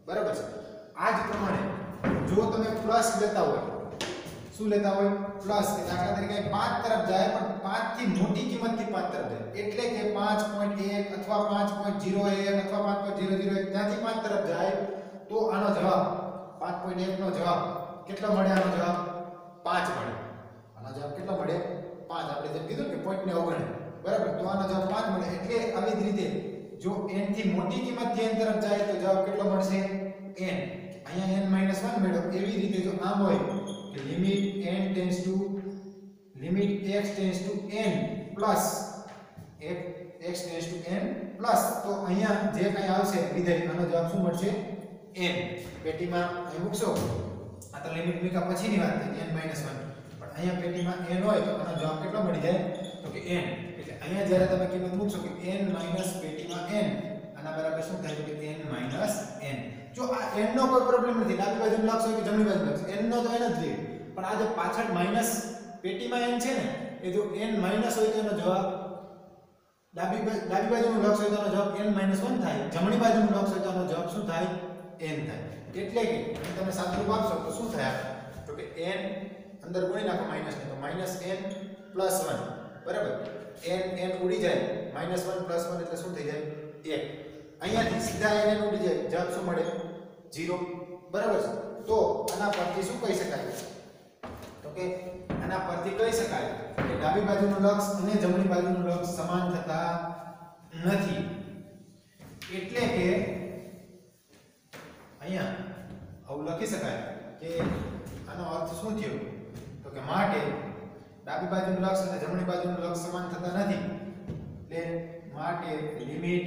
બરાબર છે આ જ પ્રમાણે જો તમે પ્લસ લેતા હોય શું લેતા હોય પ્લસ કે દાખલા તરીકે 5 તરફ જાય પણ 5 થી મોટી કિંમતથી 5 તરફ જાય એટલે કે 5.1 અથવા 5.01 અથવા 5.001 ત્યાંથી 5 તરફ જાય તો આનો જવાબ 5.1 નો જવાબ કેટલો મળે આનો જવાબ 5 મળે આનો જવાબ કેટલો મળે 5 આપણે જેમ કીધું કે પોઈન્ટ ને અવગણે બરાબર તો આનો જવાબ 5 મળે એટલે આવી જ રીતે જો n થી મોટી કિંમતથી n તરફ જાય તો જવાબ કેટલો મળશે n અહીંયા n - 1 મેળવો એવી રીતે જો આમ હોય કે limit x tends two n plus x tends two n plus તો અહીંયા જે કંઈ આવશે વિધેય આનો જવાબ શું મળશે n પેટીમાં અહીં મૂકશો આ તો લિમિટ મૂક્યા પછીની વાત છે n - 1 પણ અહીંયા પેટીમાં n હોય તો આનો જવાબ કેટલો મળી જાય તો કે n એટલે અહીંયા જ્યારે તમે કિંમત મૂકશો કે n માઈનસ પેટીમાં n આના બરાબર શું થાય તો કે n માઈનસ n જો આ n નો કોઈ પ્રોબ્લેમ નથી ડાબી બાજુ લખશો કે જમણી બાજુ લખશો n નો તો n જ રહે પણ આ જે પાછળ માઈનસ પેટીમાં n છે ને એ જો n માઈનસ હોય તો એનો જવાબ ડાબી બાજુનું લક્ષ હોય તો આનો જવાબ n-1 થાય, જમણી બાજુનું લક્ષ હોય તો આનો જવાબ શું થાય? n થાય. એટલે કે તમે સાદુરૂપ આપશો તો શું થાય? તો કે n અંદર ગુણી નાખો માઈનસ ને, તો -n+1 બરાબર. n ઉડી જાય, -1+1 એટલે શું થઈ જાય? 1. અહીંયાથી સીધા n ઉડી જાય, જવાબ શું મળે? 0 બરાબર છે. તો આના પરથી શું કહી શકાય? તો કે આના પરથી કહી શકાય કે ડાબી બાજુનું લક્ષ અને જમણી બાજુનું લક્ષ સમાન થતા નથી. એટલે કે અહીંયા આવું લખી શકાય કે આનો અર્થ શું થયો? તો કે માટે ડાબી બાજુનું લક્ષ અને જમણી બાજુનું લક્ષ સમાન થતા નથી. એટલે માટે limit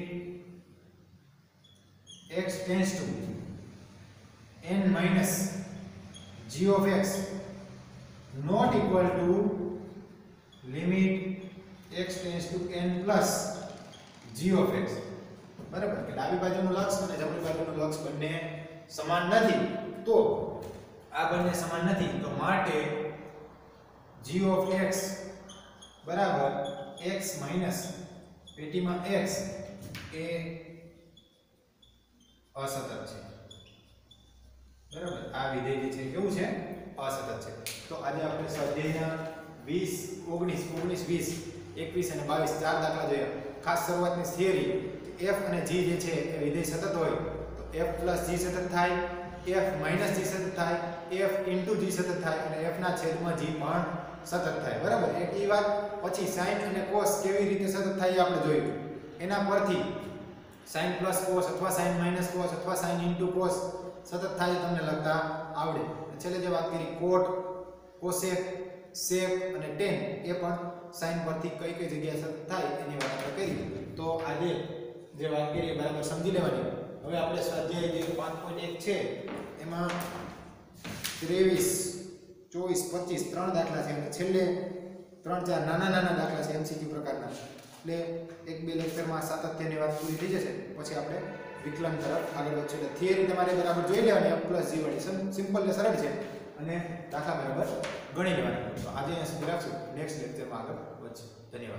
x tends two n minus g of x not equal to limit x tends to n plus g of x. બરાબર કે ડાબી બાજુનું લક્ષ અને જમણી બાજુનું લક્ષ બંને સમાન નથી. તો આ બંને સમાન નથી તો માટે g of x બરાબર x minus પેટીમાં x એ અસતત છે. બરાબર, આ વિધેય જે છે કેવું છે? અસતત છે. તો આજે આપણે સ્વાધ્યાયના 20, 19, 20, 21 અને 22 ચાર દાખલા જોયા. ખાસ શરૂઆતની થિયરી f અને g જે છે એ વિધેય સતત હોય તો f + g સતત થાય, f - g સતત થાય, f * g સતત થાય અને f ના છેદમાં g પણ સતત થાય. બરાબર, એટલી વાત. પછી sin અને cos કેવી રીતે સતત થાય એ આપણે જોયું. એના પરથી sin + cos અથવા sin - cos અથવા sin * cos સતત થાય તમને લખતા આવડે. છેલ્લે જે વાત કરી cot, cosec, sec અને tan એ પણ sin પરથી કઈ કઈ જગ્યાએ સતત થાય એની વાત આપણે કરી. તો આજે જે વાત કરી એ બરાબર સમજી લેવાની. હવે આપણે સ્વાધ્યાય જે 5.1 છે એમાં 23, 24, 25 ત્રણ દાખલા છે અને છેલ્લે 3-4 નાના દાખલા છે MCQ પ્રકારના. એટલે 1-2 લેક્ચરમાં સાતત્યની વાત પૂરી થઈ જશે. પછી આપણે વિકલન તરફ આગળ વધશે. એટલે થિયરી તમારે બરાબર જોઈ લેવાની, f + g વાળી સિમ્પલ ને સરળ છે અને દાખલા બરાબર ગણી લેવાની. તો આજે અહીંયા સુધી રાખશું, નેક્સ્ટ લેક્ચરમાં આગળ વધશે. ધન્યવાદ.